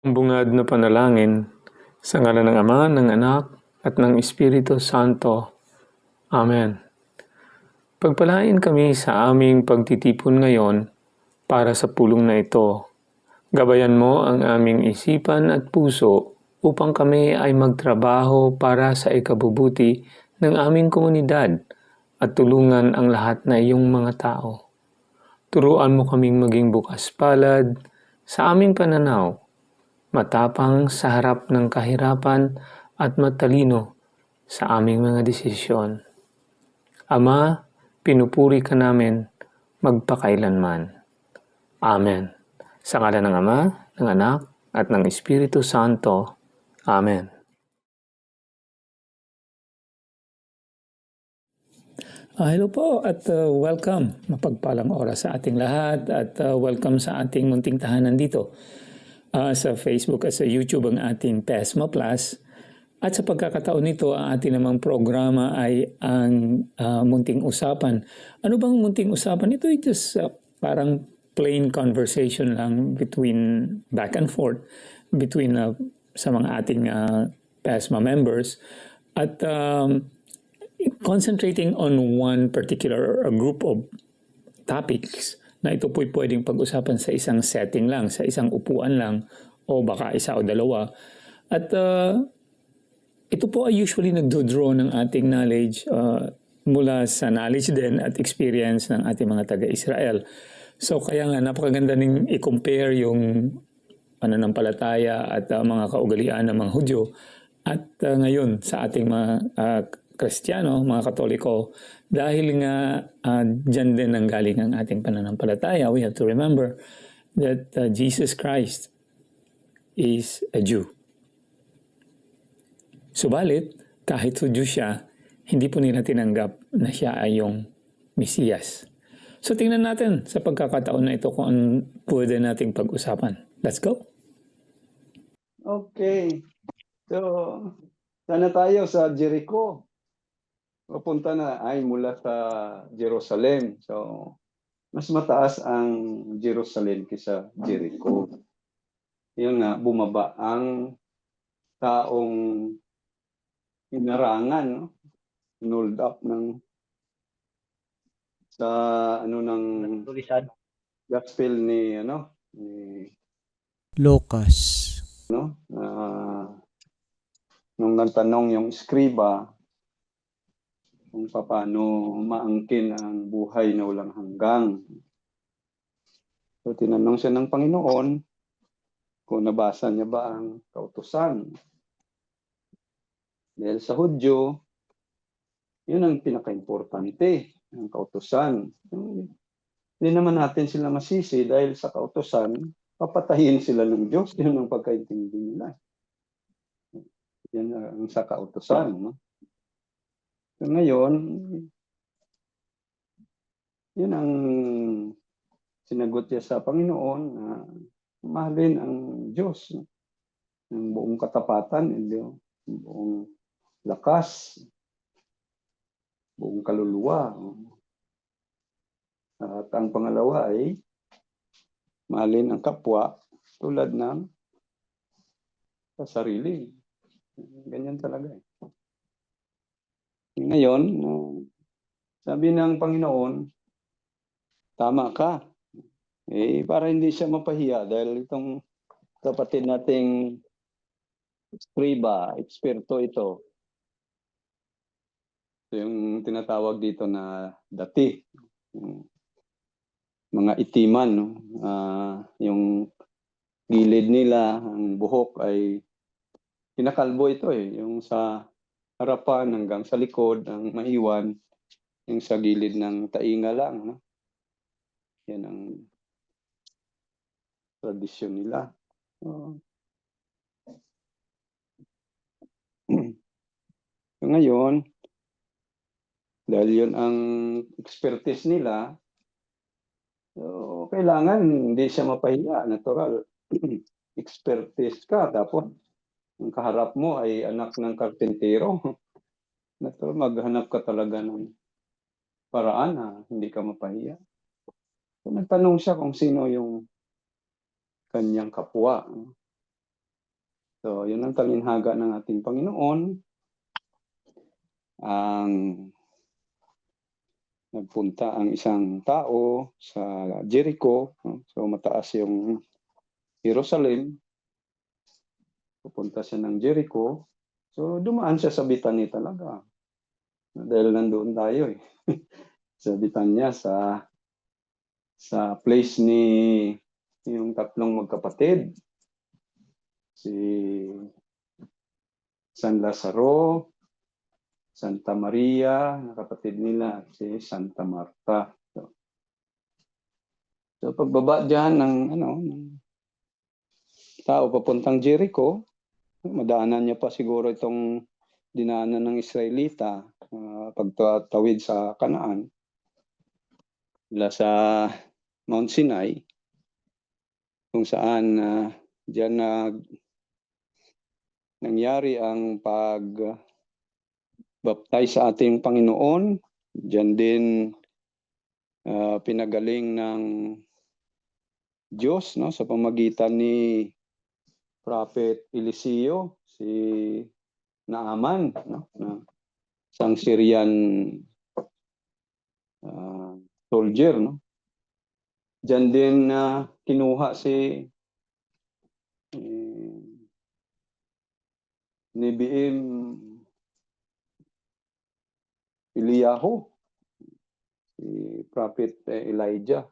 Ang bungad na panalangin, sa ngalan ng Ama, ng Anak, at ng Espiritu Santo. Amen. Pagpalain kami sa aming pagtitipon ngayon para sa pulong na ito. Gabayan mo ang aming isipan at puso upang kami ay magtrabaho para sa ikabubuti ng aming komunidad at tulungan ang lahat na iyong mga tao. Turuan mo kaming maging bukas palad sa aming pananaw, matapang sa harap ng kahirapan at matalino sa aming mga desisyon. Ama, pinupuri ka namin magpakailanman. Amen. Sa ngalan ng Ama, ng Anak, at ng Espiritu Santo. Amen. Hello po at welcome. Mapagpalang oras sa ating lahat at welcome sa ating munting tahanan dito. Sa Facebook at sa YouTube ang ating PESMA Plus. At sa pagkakataon nito, ang ating namang programa ay ang munting usapan. Ano bang munting usapan? Ito ay just parang plain conversation lang between back and forth between sa mga ating PESMA members. At concentrating on one particular group of topics na ito po'y pwedeng pag-usapan sa isang setting lang, sa isang upuan lang, o baka isa o dalawa. At ito po ay usually nagdo-draw ng ating knowledge mula sa knowledge din at experience ng ating mga taga-Israel. So kaya nga napakaganda ning i-compare yung pananampalataya at mga kaugalian ng mga Hudyo at ngayon sa ating mga Kristiyano, mga Katoliko, dahil nga dyan din ang galing ang ating pananampalataya, we have to remember that Jesus Christ is a Jew. Subalit, kahit Hudyo siya, hindi po nila tinanggap na siya ay yung Mesiyas. So tingnan natin sa pagkakataon na ito kung ano pwede nating pag-usapan. Let's go! Okay. So, sana tayo sa Jericho. Papunta na ay mula sa Jerusalem. So, mas mataas ang Jerusalem kaysa Jericho. Yun nga, bumaba ang taong inarangan, no? Inold up ng sa ng gospel ni Lucas. Nung nagtanong yung skriba kung paano maangkin ang buhay na walang hanggang. So tinanong siya ng Panginoon kung nabasa niya ba ang kautusan. Dahil sa Hudyo, yun ang pinaka-importante, ang kautusan. Hindi naman natin sila masisi dahil sa kautusan, papatayin sila ng Diyos. Yun ang pagkaintindi nila. Yan ang sa kautusan. No? So ngayon, yun ang sinagot niya sa Panginoon na mahalin ang Diyos. No? Ng buong katapatan, ng buong lakas, buong kaluluwa. At ang pangalawa ay mahalin ang kapwa tulad ng sa sarili. Ganyan talaga. Ngayon, sabi ng Panginoon, tama ka. Para hindi siya mapahiya dahil itong kapatid nating skriba, eksperto ito. Ito yung tinatawag dito na dati. Mga itiman. No? Yung gilid nila, ang buhok ay kinakalbo ito yung sa harapan hanggang sa likod, ang maiwan, yung sa gilid ng tainga lang. No? Yan ang tradisyon nila. So, ngayon, dahil yun ang expertise nila, so, kailangan hindi siya mapahiya, natural. Expertise ka, tapos ang kaharap mo ay anak ng karpentero. Natural, maghanap ka talaga ng paraan na hindi ka mapahiya. So, nagtanong siya kung sino yung kanyang kapwa. So, yun ang talinhaga ng ating Panginoon. Ang nagpunta ang isang tao sa Jericho. No? So, mataas yung Jerusalem. Pupunta siya ng Jericho. So, dumaan siya sa Bethany talaga. Dahil nandoon tayo eh. Sa Bethania, sa place ni yung tatlong magkapatid. Si San Lazaro, Santa Maria, na kapatid nila, at si Santa Marta. So pagbaba diyan ng ng tao papuntang Jericho, madaanan niya pa siguro itong dinaanan ng Israelita pagtatawid sa Kanaan mula sa Mount Sinai, kung saan diyan nangyari ang pagbaptize sa ating Panginoon. Diyan din pinagaling ng Diyos, no, sa pamagitan ni Prophet Eliseo, si Naaman, no, na isang Syrian soldier, no. Diyan din kinuha si Nebiim Eliyahu, si Prophet Elijah.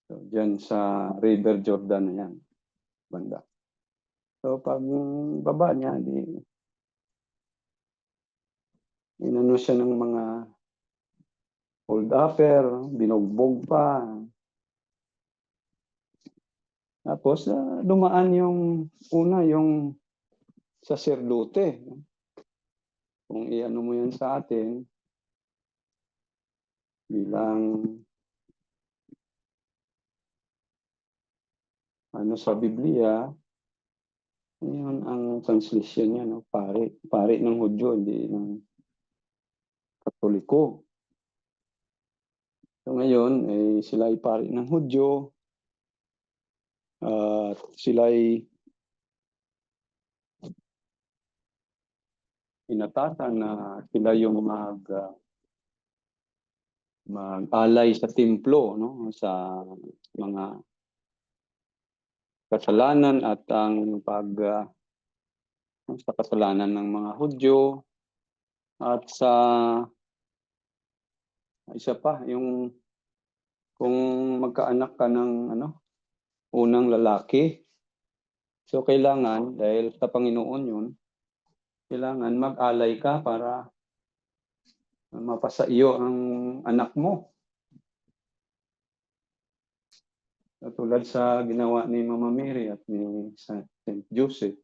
So, diyan sa River Jordan na yan, banda. So pag baba niya, inano siya ng mga hold upper, binugbog pa. Tapos dumaan yung yung saserdote. Kung iano mo yan sa atin, bilang sa Biblia, yun ang translation niya, no? Pari ng Hudyo, hindi ng Katoliko. So ngayon, sila ay pari ng Hudyo, at sila ay inatasan na sila yung mag-alay sa templo, no, sa mga kasalanan at ang sa kasalanan ng mga Hudyo, at sa isa pa yung kung magkaanak ka ng unang lalaki, so kailangan, dahil sa Panginoon yun, kailangan mag-alay ka para mapasa iyo ang anak mo. Tulad sa ginawa ni Mama Mary at ni Saint Joseph.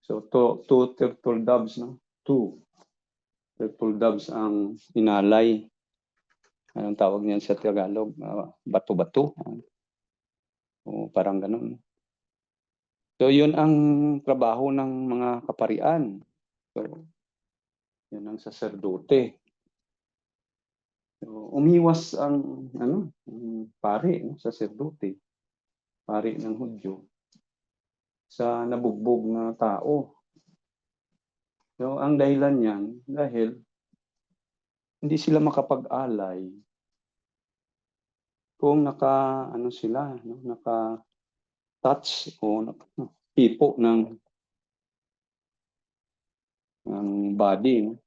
So, two turtle doves, no? 2 turtle doves ang inalay. Anong tawag niyan sa Tagalog? Bato-bato. O parang ganun. So, yun ang trabaho ng mga kaparian. So, yun ang saserdote. So, umiwas ang pari, saserdote, pari ng Hudyo, sa nabugbog na tao. So, ang dahilan niyan, dahil hindi sila makapag-alay kung naka-touch o tipo ng body, no?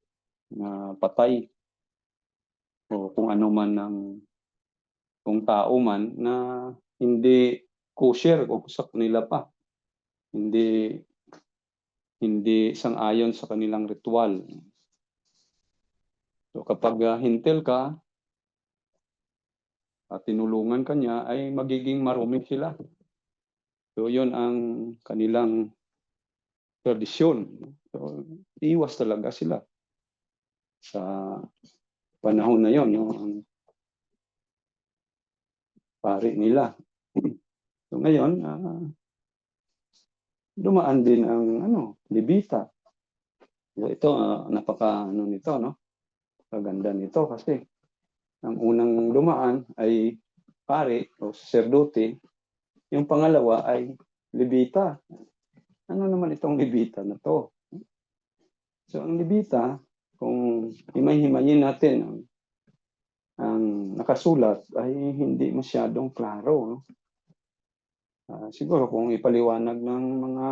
Na patay, o kung ano man kung tao man na hindi kosher o sa kanila pa, hindi sang-ayon sa kanilang ritual. So kapag hintil ka at tinulungan ka niya, ay magiging marumi sila. So yun ang kanilang tradisyon. So iwas talaga sila sa panahon na yon, yung pari nila. So ngayon, dumaan din ang Levita. So ito, nito, no? Kaganda nito kasi ang unang dumaan ay pari o saserdote, Yung pangalawa ay Levita. Ano naman itong Levita na to? So ang Levita, kung himay-himayin natin ang nakasulat ay hindi masyadong klaro. No? Siguro kung ipaliwanag ng mga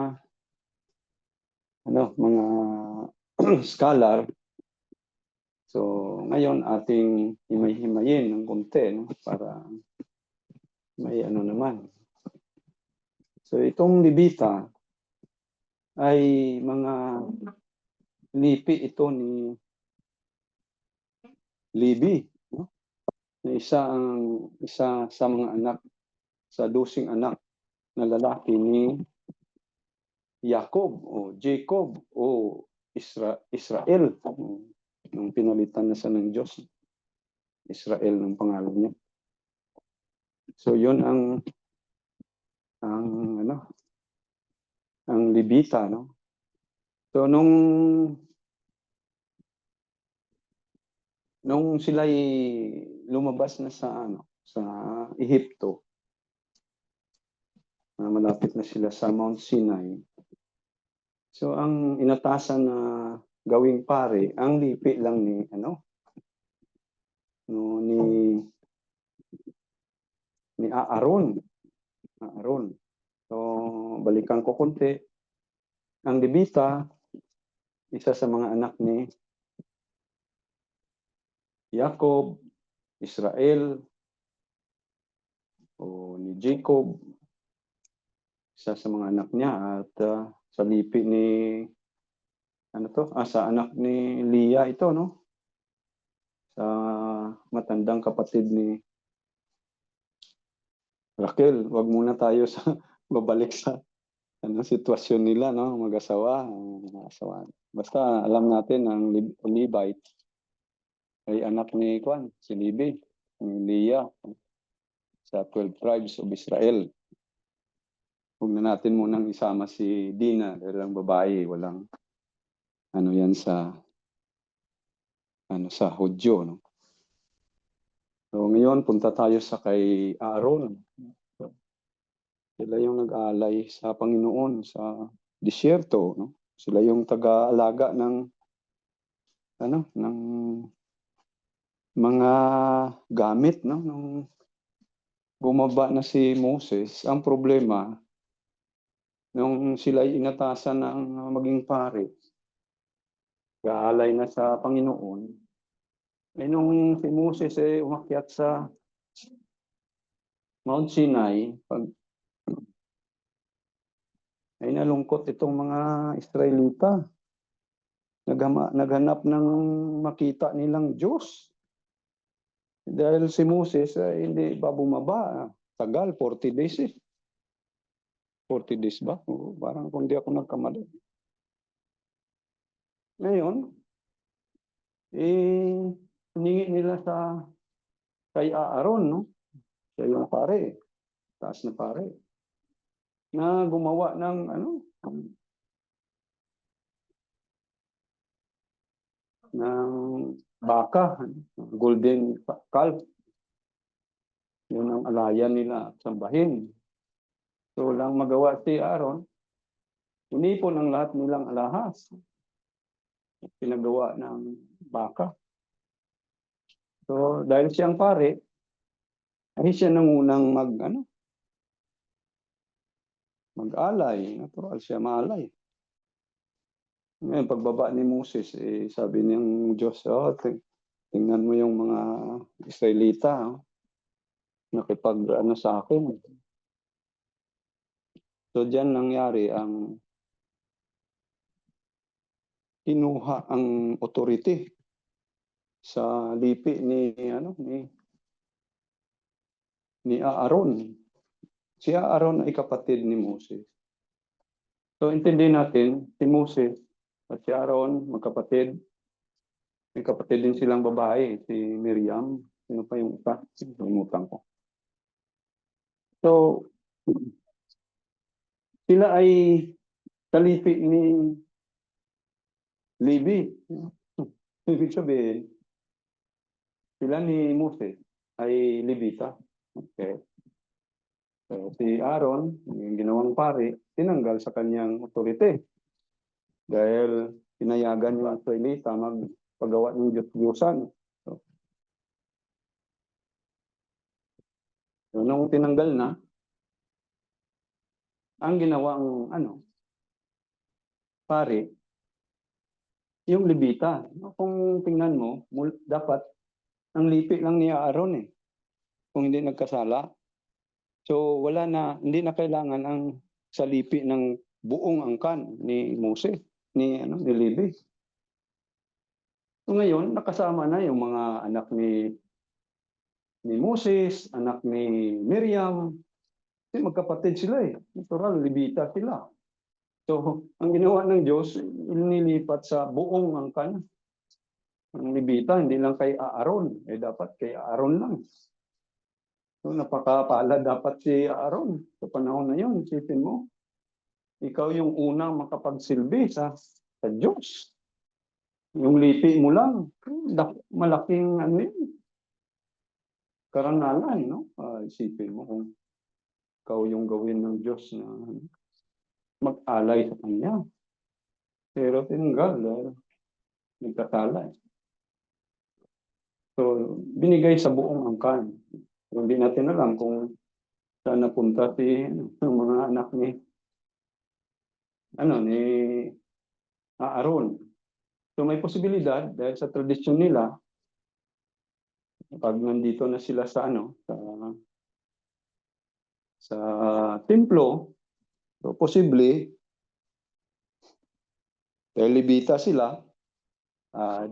scholar, so ngayon ating himay-himayin ng konti, no? Para may naman. So itong Levita ay mga lipi ito ni Levi, no? Na isa sa mga anak, sa 12 anak na lalaki ni Jacob o Jacob o Israel. Nung pinalitan na siya ng Diyos, Israel ng pangalan niya. So yun ang Levita, no? So nung sila'y lumabas na sa Ehipto, malapit na sila sa Mount Sinai. So ang inatasan na gawing pare, ang lipi lang ni Aaron. So balikan ko konti. Ang Levita, isa sa mga anak ni Jacob, Israel, o ni Jacob, isa sa mga anak niya, at sa lipi ni sa anak ni Leah ito, no? Sa matandang kapatid ni Raquel. Wag muna tayo sa babalik sa sitwasyon nila, no? Mag-asawa. Basta alam natin ang Levite ay anak ni si Levi, ni Leah, sa 12 tribes of Israel. Huwag na natin munang isama si Dina dahil ang babae, walang yan sa Hudyo, no? So ngayon punta tayo sa kay Aaron. Sila yung nag-aalay sa Panginoon sa disyerto, no? Sila yung taga-alaga ng mga gamit, no? Nung bumaba na si Moses, ang problema nung sila ay inatasan ng maging pare, gaalay na sa Panginoon, nung si Moses umakyat sa Mount Sinai, ay nalungkot itong mga Israelita. Naghanap ng makita nilang Diyos. Dahil si Moses hindi ba bumaba? Tagal, 40 days 40 days ba? Parang kung di ako nagkamali. Ngayon, hiningi nila kay Aaron, no? Siya yung pare, taas na pare, na gumawa ng ng baka, golden calf. Yun ang alayan nila at sambahin. So lang magawa si Aaron, inipon ang lahat nilang alahas. Pinagawa ng baka. So dahil siyang pare, ay siya nangunang mag-alay. Natural siya maalay. Ngayon, pagbaba ni Moses, sabi niyang Diyos, tingnan mo yung mga Israelita, nakipag sa akin. So diyan nangyari ang kinuha ang authority sa lipi ni Aaron. Si Aaron ay kapatid ni Moses. So intindihin natin, si Moses at si Aaron, magkapatid. May kapatid din silang babae, si Miriam. Sino pa yung isa? Limutan ko. So, sila ay kalipi ni Levi. Ibig sabihin, sila ni Moses ay Levita. Okay. So, si Aaron, yung ginawang pari, tinanggal sa kanyang authority. Dahil pinayagan yung Israelita magpagawa ng Diyos-Diyosan. So, nung tinanggal na, ang ginawang pari, yung Levita. Kung tingnan mo, dapat ang lipi lang ni Aaron kung hindi nagkasala. So wala na, hindi na kailangan ang salipi ng buong angkan ni Moses, ni Levi. So ngayon, nakasama na yung mga anak ni Moses, anak ni Miriam. Kasi magkapatid sila Natural, Levita sila. So, ang ginawa ng Diyos, inilipat sa buong angkan. Ang Levita, hindi lang kay Aaron. Dapat kay Aaron lang. So, napakapala dapat si Aaron sa panahon na yun. Isipin mo, ikaw yung unang makapagsilbi sa Diyos. Yung lipi mo lang, malaking karangalan, no? Isipin mo kung ikaw yung gawin ng Diyos na mag-alay sa Kanya. Pero tinanggal dahil nagkasala. So, binigay sa buong angkan. Hindi natin alam kung saan napunta ng mga anak ni Aaron. So may posibilidad dahil sa tradisyon nila, pag nandito na sila sa sa templo, so posible dahil Levita sila,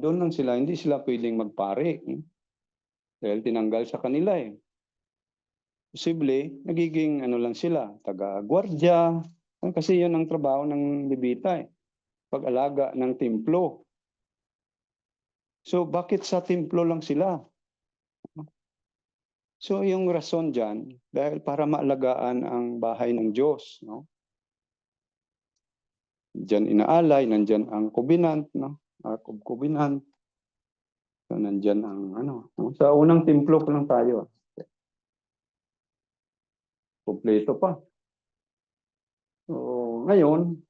doon lang sila, hindi sila pwedeng magpare. Dahil tinanggal sa kanila Posible, nagiging lang sila, taga-gwardya. Kasi yun ang trabaho ng Levita pag-alaga ng templo. So bakit sa templo lang sila? So yung rason dyan, dahil para maalagaan ang bahay ng Diyos. No? Diyan inaalay, nandyan ang covenant, no? Ark of Covenant. So nandyan ang Sa unang templo pa lang tayo. Kompleto pa. So ngayon,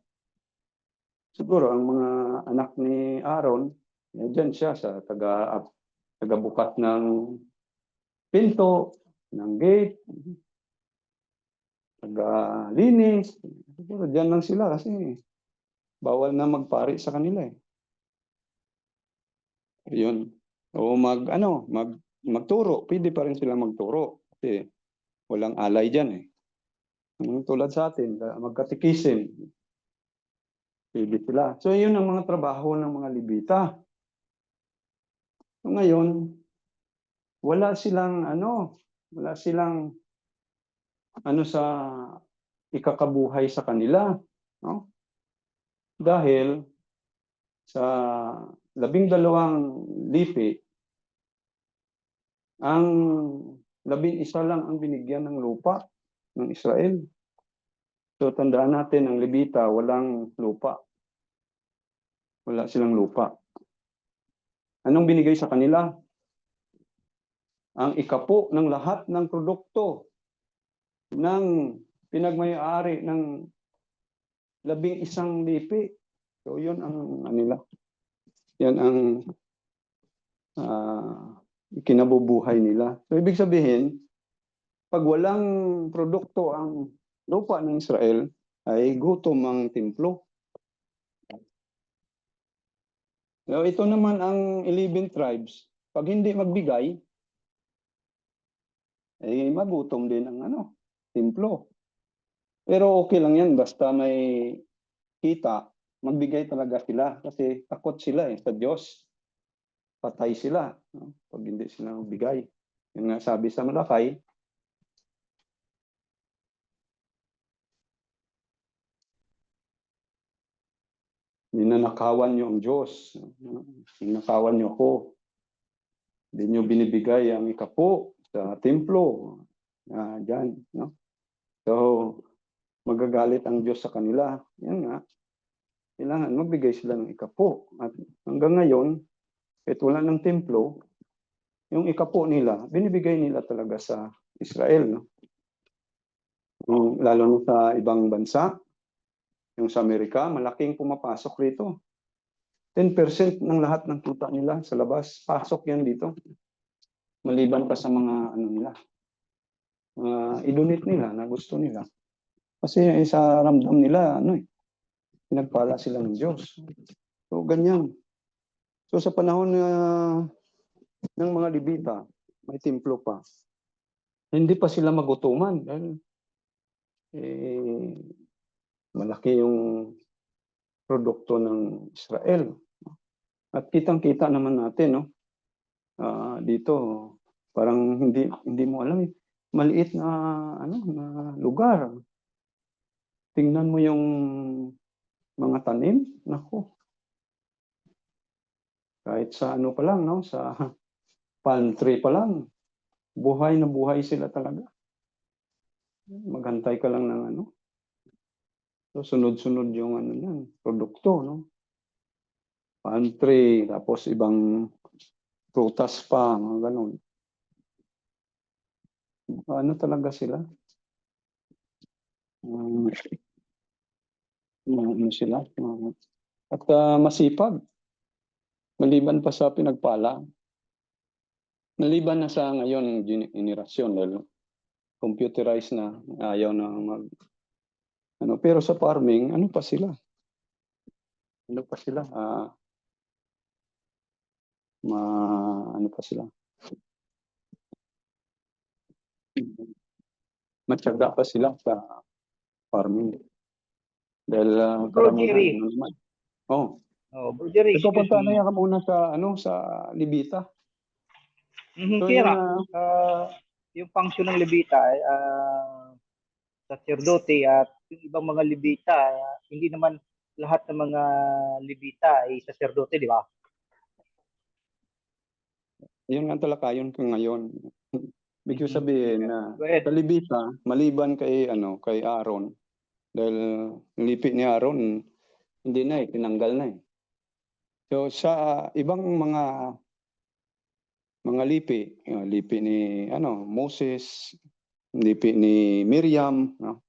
siguro ang mga anak ni Aaron, dyan siya sa tagabukas ng pinto, ng gate, taga-linis. Siguro dyan lang sila kasi bawal na magpari sa kanila Yun. O magturo. Pwede pa rin sila magturo. Kasi walang alay dyan Tulad sa atin, magkatikisin. Pwede sila. So yun ang mga trabaho ng mga Levita. So ngayon, wala silang sa ikakabuhay sa kanila. No? Dahil sa 12 lipi, ang 11 lang ang binigyan ng lupa ng Israel. So tandaan natin, ang Levita walang lupa. Wala silang lupa. Anong binigay sa kanila? Ang ikapo ng lahat ng produkto ng pinagmay-ari ng 11 lipi. So yun ang yan ang kinabubuhay nila. So ibig sabihin, pag walang produkto ang lupa ng Israel, ay gutom ang templo. So ito naman ang 11 tribes. Pag hindi magbigay, ay magutom din ang templo. Pero okay lang yan, basta may kita, magbigay talaga sila kasi takot sila sa Diyos. Patay sila pag hindi sila magbigay. Yung nga sabi sa Malakay, ninanakawan niyo ang Diyos. Ninanakawan niyo ako. Hindi niyo binibigay ang ikapo sa templo. Diyan. No? So, magagalit ang Diyos sa kanila. Yan nga. Kailangan magbigay sila ng ikapo. At hanggang ngayon, kahit wala ng templo, yung ikapo nila, binibigay nila talaga sa Israel. No? lalo na sa ibang bansa, yung sa Amerika, malaking pumapasok rito. 10% ng lahat ng kita nila sa labas, pasok yan dito. Maliban pa sa mga ano nila, i-donate nila na gusto nila. Kasi sa ramdam nila, pinagpala sila ng Diyos. So, ganyan. So, sa panahon ng mga Levita, may templo pa. Hindi pa sila magutuman dahil malaki yung produkto ng Israel. At kitang-kita naman natin, no? Dito, parang hindi mo alam, maliit na na lugar. Tingnan mo yung mga tanim, nako. Kahit sa ano pa lang, no, sa palm tree pa lang, buhay na buhay sila talaga. Maghantay ka lang ng ano. So, sunod-sunod yung ano yan, produkto, no? Palm tree, tapos ibang prutas pa, mga ganun. Ano talaga sila? Ano sila? At masipag. Maliban pa sa pinagpala. Maliban na sa ngayon, generasyon, dahil computerized na, ayaw na mag... pero sa farming, ano pa sila? Ano pa sila? Ano pa sila? Matyaga pa sila sa farming. Dahil Bro Jerry. Oh. Oh, Bro Jerry, Ito excuse punta me. na yan muna sa sa Libita. So, Kira, yun, yung function ng Levita, sacerdote at yung ibang mga Levita, hindi naman lahat ng mga Levita ay sacerdote, di ba? yun nga talakayon ko ngayon. Ibig Mhm. sabihin na Go ahead. sa Libita, maliban kay kay Aaron, dahil lipi ni Aaron hindi na tinanggal na. So sa ibang mga lipi, lipi ni Moses, lipi ni Miriam, no?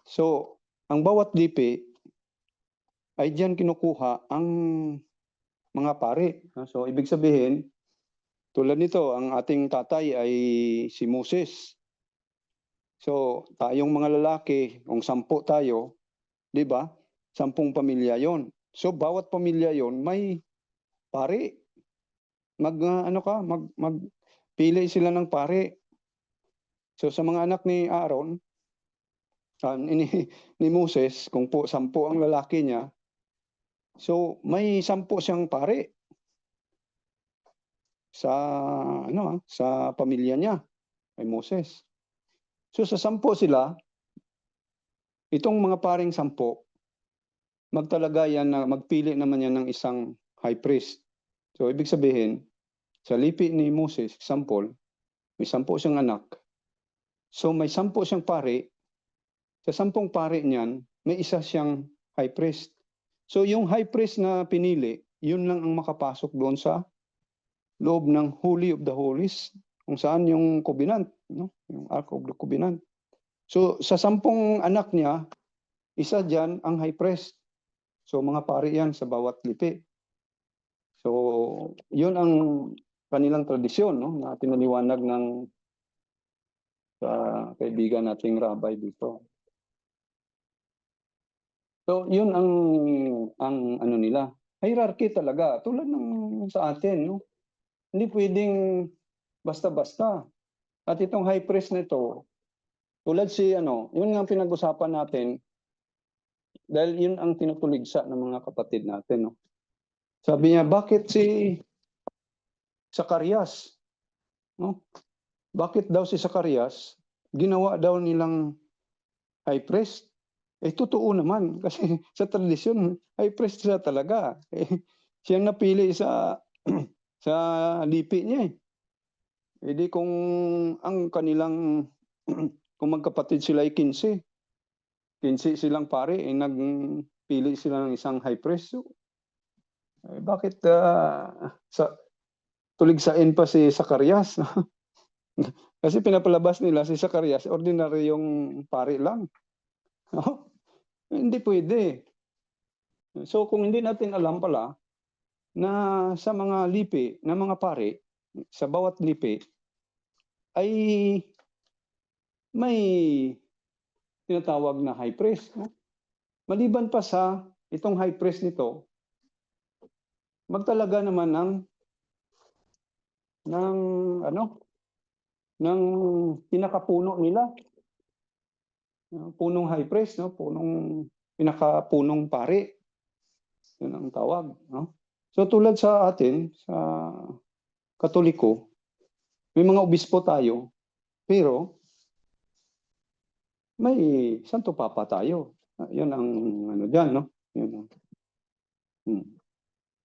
So ang bawat lipi ay diyan kinukuha ang mga pari. So ibig sabihin, tulad nito, ang ating tatay ay si Moses. So, tayong mga lalaki, kung 10 tayo, di ba? 10 pamilya yon. So, bawat pamilya yon may pari. Magpili sila ng pari. So, sa mga anak ni Aaron, ni Moses, kung 10 ang lalaki niya, so may 10 siyang pari sa sa pamilya niya, kay Moses. So, sa 10 sila, itong mga paring 10, magtalaga yan na magpili naman yan ng isang high priest. So, ibig sabihin, sa lipi ni Moses, example, may 10 siyang anak. So, may 10 siyang pari. Sa 10 pari niyan, may isa siyang high priest. So, yung high priest na pinili, yun lang ang makapasok doon sa loob ng Holy of the Holies, kung saan yung covenant, no? Yung Ark of the Covenant. So, sa 10 anak niya, isa dyan ang high priest. So, mga pari yan sa bawat lipi. So, yun ang kanilang tradisyon, no? Na pinaliwanag ng kaibigan nating rabbi dito. So, yun ang ano nila. Hierarchy talaga. Tulad ng sa atin, no? Hindi pwedeng basta-basta. At itong high priest nito, tulad yun nga pinag-usapan natin, dahil yun ang tinutuligsa ng mga kapatid natin, no? Sabi niya, bakit si Zacarias? No? Bakit daw si Zacarias, ginawa daw nilang high priest? Totoo naman, kasi sa tradisyon, high priest siya talaga. Siyang napili sa sa lipi niya. Di kung ang kanilang, kung magkapatid sila ay 15 silang pare, nagpili sila ng isang high priest. So, bakit tuligsain pa si Zacarias? Kasi pinapalabas nila si Zacarias, ordinary yung pari lang. No? Hindi pwede. So kung hindi natin alam pala na sa mga lipi, na mga pari, sa bawat lipi, ay may tinatawag na high priest. No? Maliban pa sa itong high priest nito, magtalaga naman ng ano, ng pinakapuno nila. Punong high priest, no? Pinakapunong pari. Yun ang tawag, no? So tulad sa atin, sa Katoliko, may mga obispo tayo, pero may Santo Papa tayo. Yun ang ano diyan, no? Yun.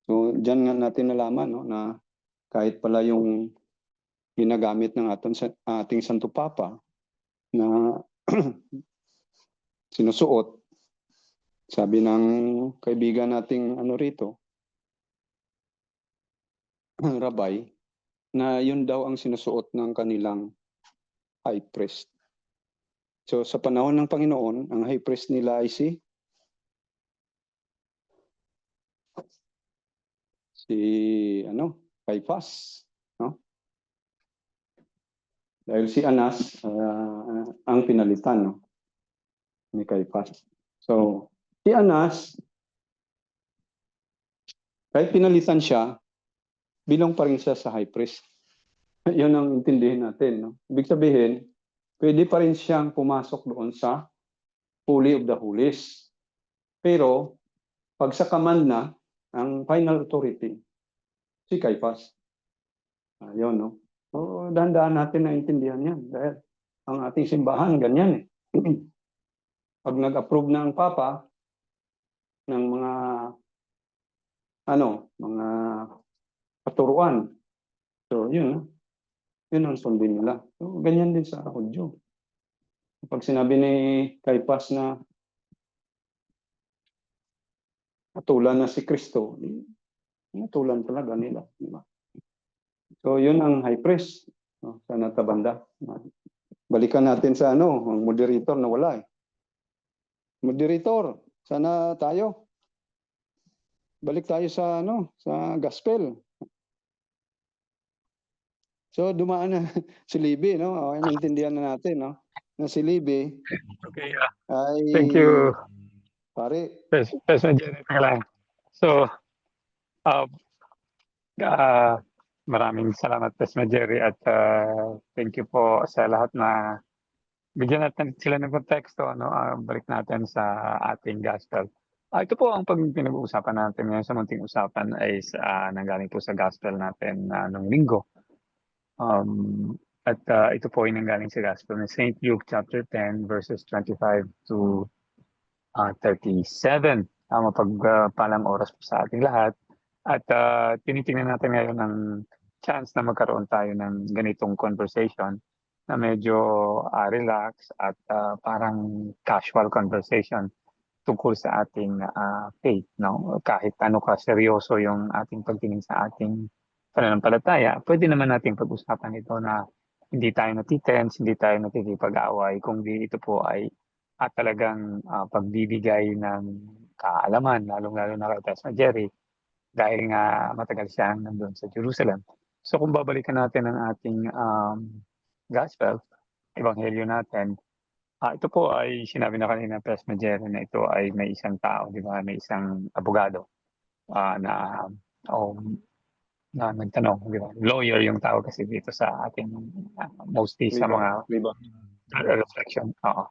So diyan nga natin nalaman, no, na kahit pala yung ginagamit ng ating Santo Papa na sinusuot, sabi ng kaibigan nating ano rito, rabay, na yun daw ang sinusuot ng kanilang high priest. So sa panahon ng Panginoon, ang high priest nila ay si Caiphas, no? Dahil si Anas ang pinalitan, no, ni Caiphas. So si Anas, kahit pinalitan siya, bilang pa rin siya sa high priest. Yun ang intindihin natin, no? Ibig sabihin, pwede pa rin siyang pumasok doon sa Holy of the Holies. Pero pag sa command na, ang final authority, si Caiphas. Ayun, no? So, dahan-dahan natin na intindihan yan. Dahil ang ating simbahan, ganyan eh. Pag nag-approve ng Papa ng mga mga katuruan, so yun ang sundin nila. So, ganyan din sa Hudyo. Pag sinabi ni Caiphas na atulan na si Kristo, atulan talaga nila. Diba? So, yun ang high priest, no, sa natabanda. Balikan natin sa ang moderator na wala eh. Moderator, sana tayo. Balik tayo sa sa gospel. So, dumaan na si Libby, no? Okay, naintindihan na natin, no? Na si Libby Okay, ay thank you, pare. Pastor Jerry. So, uh, maraming salamat, Pastor Jerry, at thank you po sa lahat na bigyan natin sila ng konteksto, no? Balik natin sa ating gospel. Ito po ang pinag-uusapan natin ngayon sa munting usapan ay nanggaling po sa gospel natin nung linggo. At ito po ay nanggaling sa gospel ng St. Luke chapter 10 verses 25 to 37. Mapagpalang oras po sa ating lahat. At tinitingnan natin ngayon ng chance na magkaroon tayo ng ganitong conversation na medyo relax at parang casual conversation tungkol sa ating faith, no? Kahit ano ka seryoso yung ating pagtingin sa ating pananampalataya, pwede naman nating pag-usapan ito na hindi tayo natitense, hindi tayo nakikipag-away, kundi ito po ay talagang pagbibigay ng kaalaman, lalong-lalo na kay Pastor Jerry, dahil nga matagal siyang nandun sa Jerusalem. So kung babalikan natin ang ating gospel, ebanghelyo natin, ito po ay sinabi na kanina, Pastor Jerry, na ito ay may isang tao, di ba? May isang abogado na nagtanong, di ba? Lawyer yung tawag kasi dito sa ating mostly sa mga reflection. Oo.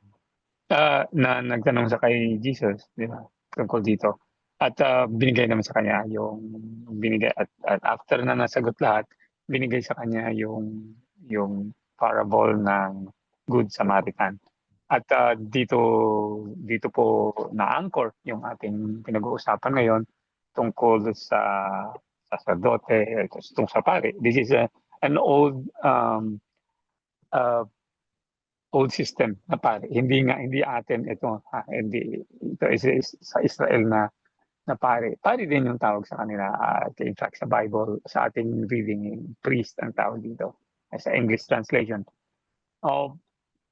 Na nagtanong sa kay Jesus, di ba? Tungkol dito. At binigay naman sa kanya at after na nasagot lahat, binigay sa kanya yung parable ng Good Samaritan. At dito po na-anchor yung ating pinag-uusapan ngayon tungkol sa sacerdote, tungkol sa pare. This is an old system na pare. Hindi atin ito, hindi ito is sa Israel na pare. Pare din yung tawag sa kanila. In fact, sa Bible, sa ating reading, priest ang tawag dito. sa English translation.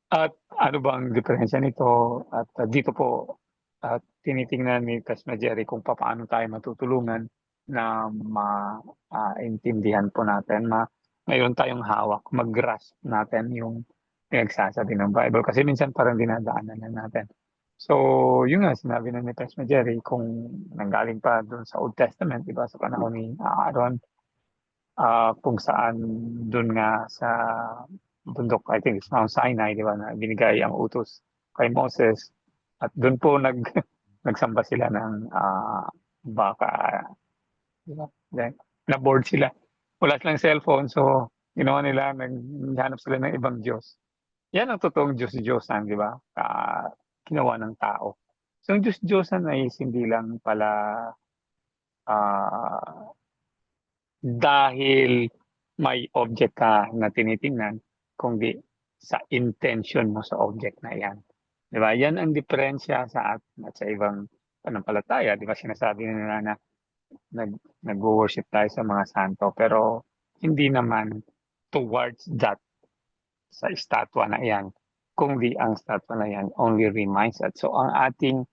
At ano ba ang diferensya nito? At dito po at tinitingnan ni Pastor Jerry kung paano tayo matutulungan na maintindihan po natin, mayroon tayong hawak, mag-grasp natin yung pinagsasabi ng Bible kasi minsan parang dinadaanan na natin. So, yun nga, sinabi na ni Pastor Jerry, kung nanggaling pa doon sa Old Testament, di ba, sa panahon ni Aaron, kung saan doon nga sa bundok, I think it's Mount Sinai, di ba, na binigay ang utos kay Moses. At doon po nagsamba sila ng baka, di ba? Then, na-board sila. Wala silang cellphone, so ginawa nila, naghanap sila ng ibang Diyos. Yan ang totoong Diyos-Diyosan, di ba? Ginawa ng tao. So, ang Diyos-Diyosan ay hindi lang pala dahil may object ka na tinitingnan, kundi sa intention mo sa object na yan. Di ba? Yan ang diferensya sa atin at sa ibang panampalataya. Di ba? Sinasabi nila na nag-worship tayo sa mga santo, pero hindi naman towards that sa estatwa na yan, kundi ang estatwa na yan only reminds us. So ang ating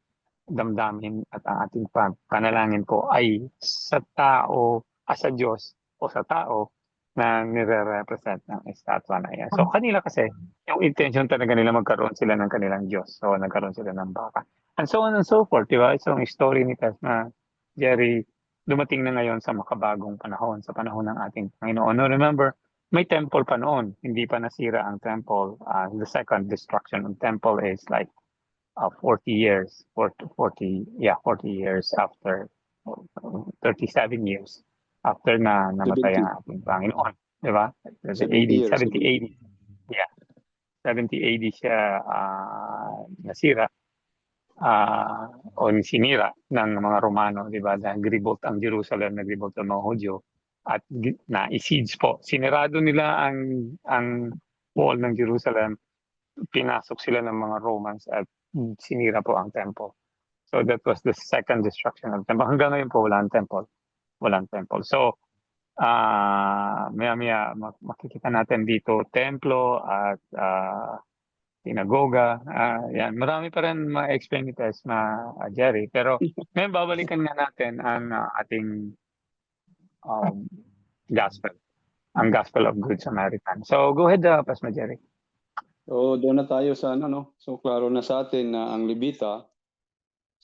damdamin at ang ating panalangin po ay sa tao, sa Diyos o sa tao na nire-represent ng estatwa na yan. So kanila kasi, yung intention talaga nila magkaroon sila ng kanilang Diyos. So nagkaroon sila ng baka. And so on and so forth, di ba? So ang story ni Pastor Jerry, dumating na ngayon sa makabagong panahon, sa panahon ng ating Panginoon. No, remember, may temple pa noon. Hindi pa nasira ang temple. The second destruction of temple is like 40 years, 40 years after, 37 years after na namatay ang ating Panginoon. Di ba? 70 AD. Yeah. 70 AD siya nasira o sinira ng mga Romano, di ba? Nag-revolt ang Jerusalem, nag-revolt ang mga Hudyo at na-siege po. Sinirado nila ang wall ng Jerusalem, pinasok sila ng mga Romans at sinira po ang temple. So that was the second destruction of the temple. Hanggang ngayon po walang temple. So maya-maya makikita natin dito templo at sinagoga. Yan, marami pa rin ma-explain ni Tess Jerry. Pero ngayon babalikan nga natin ang ating gospel. Ang Gospel of Good Samaritan. So go ahead, Pastor Jerry. So doon na tayo sa ano, no? So klaro na sa atin na ang Levita,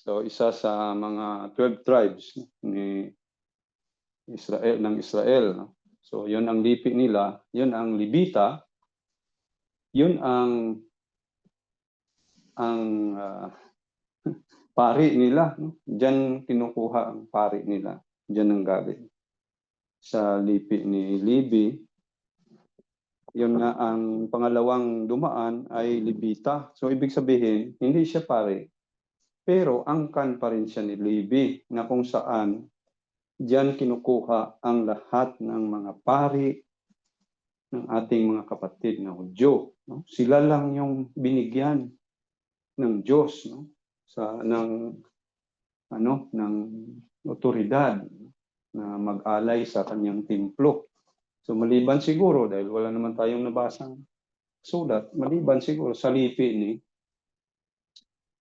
so isa sa mga 12 tribes ni Israel, ng Israel. No? So yun ang lipi nila, yun ang Levita, yun ang pari nila. No? Diyan kinukuha ang pari nila. Diyan ang galing. Sa lipi ni Levi, yun nga ang pangalawang dumaan ay Levita. So ibig sabihin, hindi siya pari. Pero angkan pa rin siya ni Levi na kung saan diyan kinukuha ang lahat ng mga pari ng ating mga kapatid na Hudyo. No? Sila lang yung binigyan ng Diyos, no? ng otoridad na mag-alay sa kanyang templo. So maliban siguro, dahil wala naman tayong nabasang sulat, maliban siguro sa lipi ni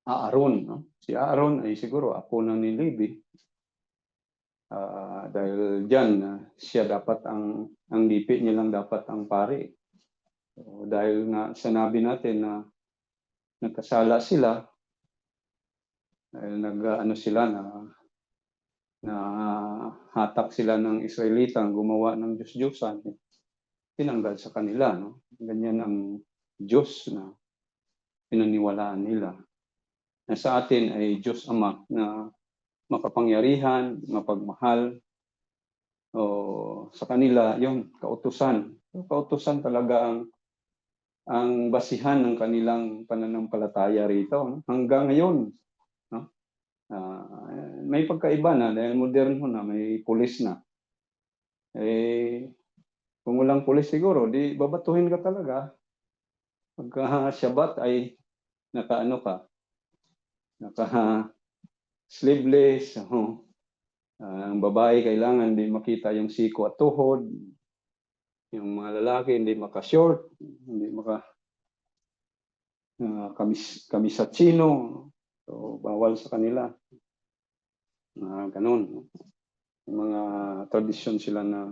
Aaron. No? Si Aaron ay siguro apo na ni Levi. Dahil diyan siya dapat ang lipi niya lang dapat ang pari. So, dahil nga sinabi natin na nagkasala sila, dahil na hatak sila ng Israelitang gumawa ng Diyos-Diyosan, tinanggal sa kanila. No? Ganyan ang Diyos na pinaniwalaan nila. Na sa atin ay Diyos Ama na makapangyarihan, mapagmahal. Sa kanila, yung kautusan. Kautusan talaga ang basihan ng kanilang pananampalataya rito. No? Hanggang ngayon, no? May pagkaiba na dahil moderno na, may pulis na. Kung walang pulis siguro, di babatuhin ka talaga. Pagka Shabbat ay naka-sleeveless. Ang babae kailangan di makita yung siko at tuhod. Yung mga lalaki hindi maka-short, hindi maka kamis at chino. So, bawal sa kanila. Ganun. Yung mga tradisyon sila na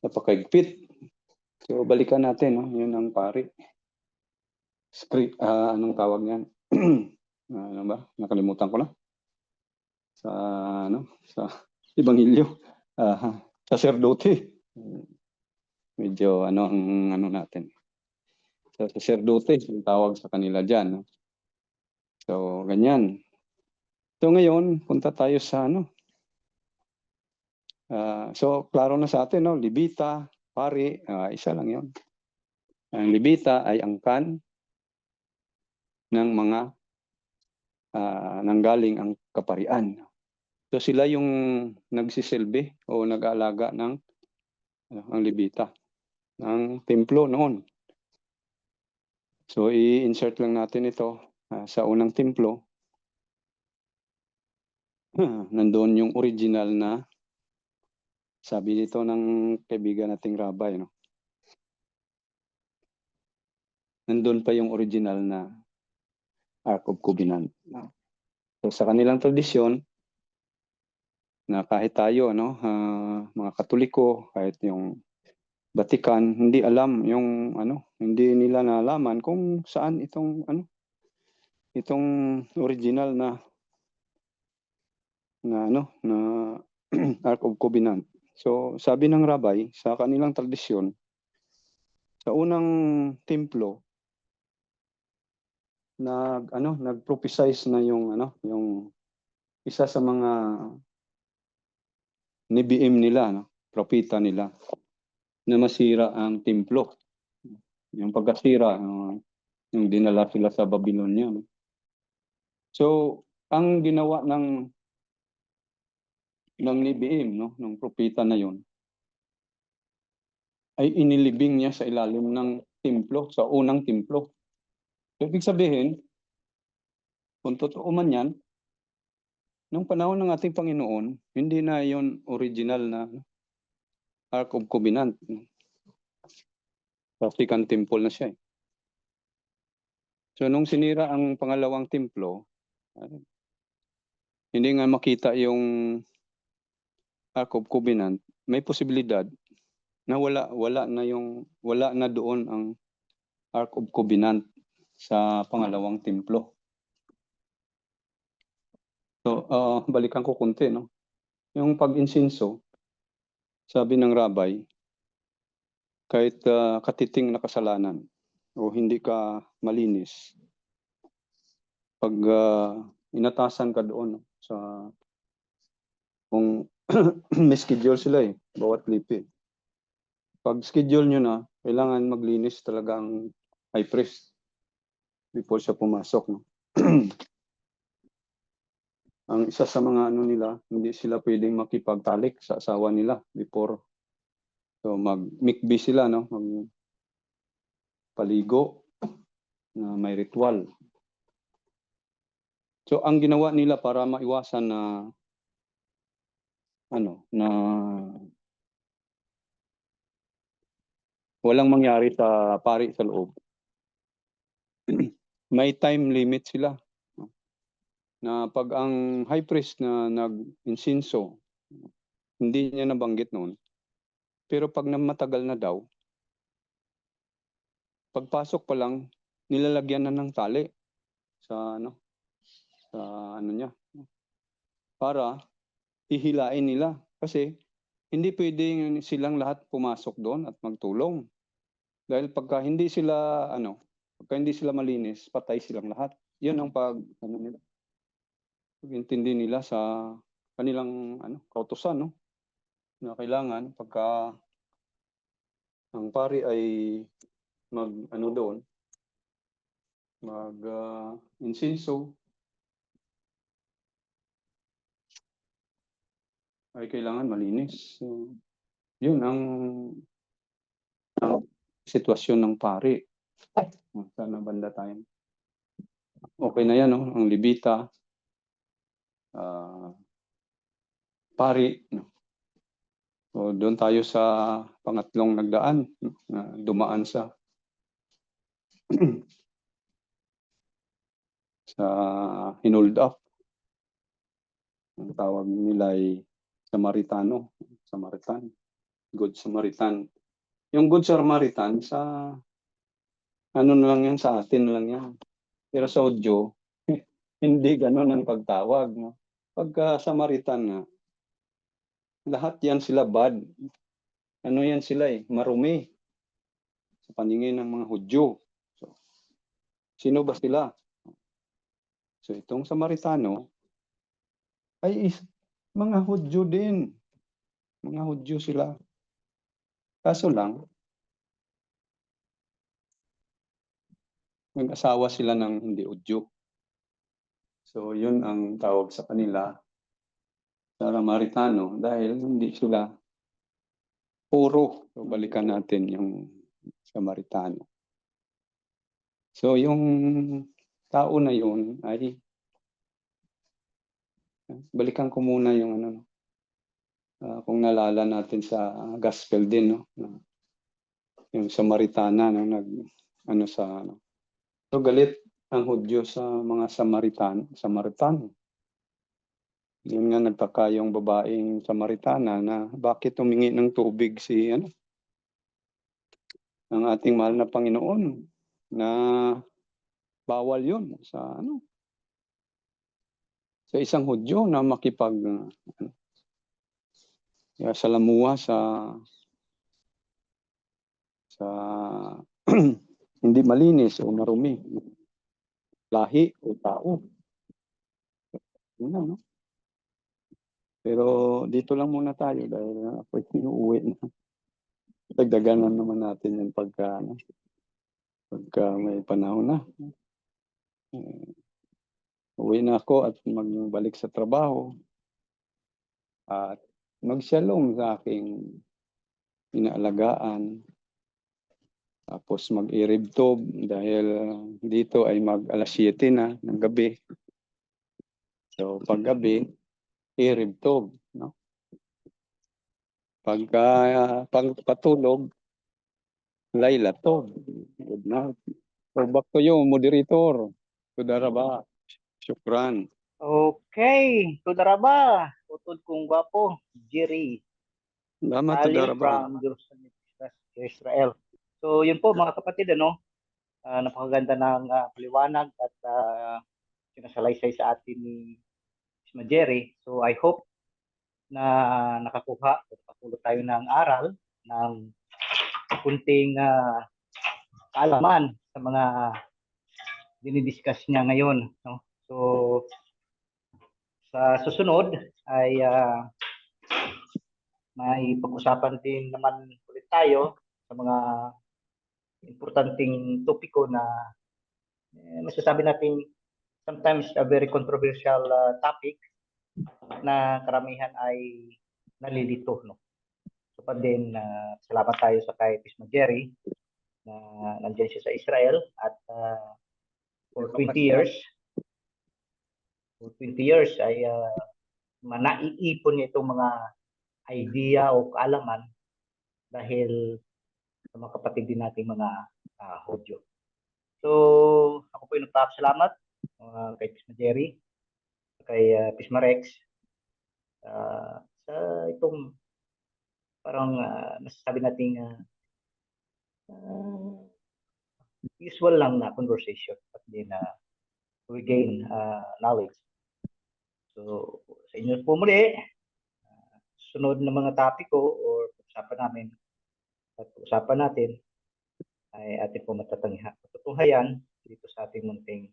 napakaigpit. So, balikan natin, no? Yun ang pari. Anong tawag yan? Ano ba? Nakalimutan ko na. Sa Ebanghelyo. Saserdote. Medyo ang natin. Sa saserdote, yung tawag sa kanila dyan. No? So, ganyan. So, ngayon, punta tayo sa so, klaro na sa atin, no? Libita, pari, isa lang yon. Ang libita ay angkan ng mga nanggaling ang kaparian. So, sila yung nagsisilbi o nag-aalaga ng ang libita, ng templo noon. So, i-insert lang natin ito sa unang templo. Nandoon yung original na, sabi dito ng kaibigan nating rabbi, no? Nandun pa yung original na Ark of Covenant. So, sa kanilang tradisyon, na kahit tayo, mga Katoliko, kahit yung Vatican, hindi alam yung hindi nila nalaman kung saan itong original na Ark of Covenant. So, sabi ng rabbi, sa kanilang tradisyon, sa unang templo, nag-prophesize na yung isa sa mga nibiim nila, propeta nila, na masira ang templo. Yung pagkasira, yung dinala sila sa Babylonia. No? So, ang ginawa ng nibiim, ng propeta na yon, ay inilibing niya sa ilalim ng templo, sa unang templo. So, ibig sabihin, kung totoo man yan, nung panahon ng ating Panginoon, hindi na yon original na Ark of Covenant. Vatican Temple na siya. So, nung sinira ang pangalawang templo, hindi nga makita yung Ark of Covenant, may posibilidad na wala na doon ang Ark of Covenant sa pangalawang templo. So, balikan ko konti, no? Yung pag-insinso, sabi ng rabbi, kahit katiting na kasalanan o hindi ka malinis, pag inatasan ka doon sa kung may schedule sila bawat lipi. Pag schedule nyo na, kailangan maglinis talaga ang high priest before siya pumasok. No? Ang isa sa mga nila, hindi sila pwedeng makipagtalik sa asawa nila before. So mag-mikbi sila, no? Magpaligo na may ritual. So ang ginawa nila para maiwasan na walang mangyari sa pari sa loob. May time limit sila. Na pag ang high priest na nag-insinso, hindi niya nabanggit noon. Pero pag matagal na daw, pagpasok pa lang, nilalagyan na ng tali sa niya. Para hihilain nila. Kasi hindi pwedeng silang lahat pumasok doon at magtulong. Dahil pagka hindi sila malinis, patay silang lahat. 'Yun ang nila. Pag-intindi nila sa kanilang kautusan, no? Na kailangan pagka ang pari ay insinso, ay kailangan malinis. So, 'yun ang sitwasyon ng pari. Sana banda tayo. Okay na yan, no? Ang libita, pari, no? So, doon tayo sa pangatlong nagdaan, na dumaan sa sa hinold up. Ang tawag nila ay Samaritano, Samaritan, Good Samaritan. Yung Good Samaritan sa ano na lang yan, sa atin na lang yan. Pero sa Hudyo, hindi gano'n ang pagtawag. No? Pagka Samaritan na, lahat yan sila bad. Ano yan sila marumi sa paningin ng mga Hudyo. So, sino ba sila? So itong Samaritano ay mga Hudyo din. Mga Hudyo sila. Kaso lang, nag-asawa sila ng hindi Hudyo. So yun ang tawag sa kanila, Samaritano, dahil hindi sila puro. So balikan natin yung Samaritano. So yung tao na yun ay, balikan ko muna yung ano, kung nalala natin sa gospel din, no? Yung Samaritana na ano sa ano. So galit ang Hudyo sa mga Samaritan. Yun nga nagtaka yung babaeng Samaritana na bakit humingi ng tubig si ano, ang ating mahal na Panginoon, na bawal yun sa ano, sa isang Hudyo na makipag salamuha sa hindi malinis o marumi, lahi o tao. Yun na, no? Pero dito lang muna tayo dahil ako'y inuuwi na. Dagdagan naman natin yung pagka may panahon na. Uwi na ako at magbalik sa trabaho. At mag-shalom sa aking inaalagaan. Tapos mag-iribtob dahil dito ay mag-alas 7 na ng gabi. So pag-gabi, iribtob, no? Pagpatulog, laylatog. Good night. So back to you, moderator. Tudaraba. Syukran. Okay, Tudaraba. Utod kong gwapo, Jerry. Salamat, Ali Tudaraba. from Jerusalem, Israel. So yun po mga kapatid, napakaganda ng paliwanag at sinasalaysay sa atin ni Isma Jerry. So I hope na nakapulot tayo ng aral, ng kunting kaalaman sa mga dinidiscuss niya ngayon. No? So sa susunod ay may pag-usapan din naman ulit tayo sa mga importanteng topiko na masasabi natin sometimes a very controversial topic na karamihan ay nalilito. No? So pa din, salamat tayo sa kay Pisma Jerry na nandiyan siya sa Israel at for 20 years ay naiipon niya itong mga idea o kaalaman dahil sa mga kapatid din nating mga Hudyo. So, ako po yung nagpapasalamat kay Pisma Jerry, kay Pisma Rex, sa itong parang nasasabi nating usual lang na conversation at din we gain knowledge. So, sa inyo po muli, sunod na mga topiko or usapan natin ay ating po matutunghayan dito sa ating munting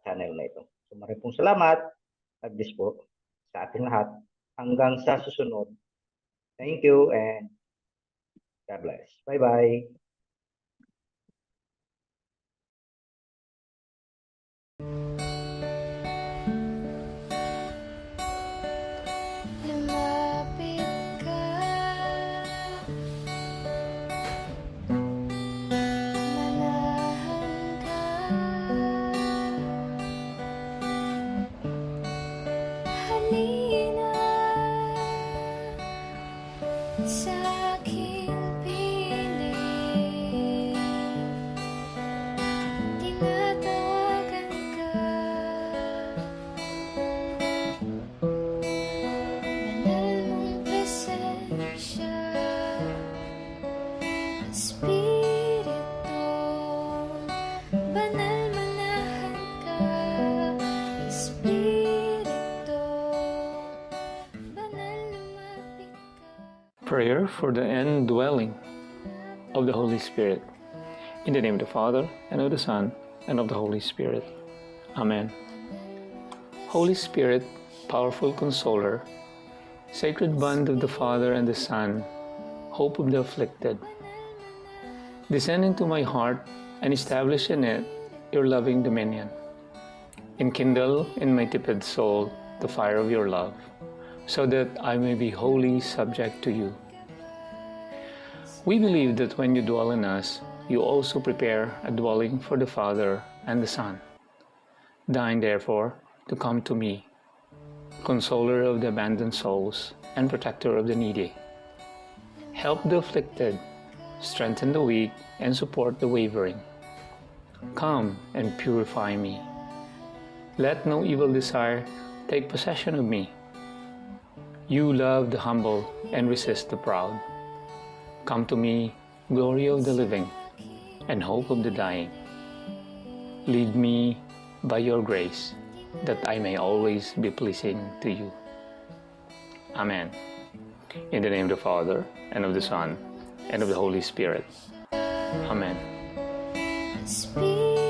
channel na ito. So maraming pong salamat at this po sa ating lahat. Hanggang sa susunod. Thank you and God bless. Bye-bye. Lumapit ka, manahan ka, halina, Espiritu, banal manahan ka. Espiritu, banal lumapit ka. Prayer for the indwelling of the Holy Spirit. In the name of the Father, and of the Son, and of the Holy Spirit. Amen. Holy Spirit, powerful consoler, sacred bond of the Father and the Son, hope of the afflicted, descend into my heart and establish in it your loving dominion. Enkindle in my tepid soul the fire of your love, so that I may be wholly subject to you. We believe that when you dwell in us, you also prepare a dwelling for the Father and the Son. Deign, therefore, to come to me, consoler of the abandoned souls and protector of the needy. Help the afflicted, strengthen the weak, and support the wavering. Come and purify me. Let no evil desire take possession of me. You love the humble and resist the proud. Come to me, glory of the living, and hope of the dying. Lead me by your grace, that I may always be pleasing to you. Amen. In the name of the Father, and of the Son, and of the Holy Spirit. Amen. Espiritu,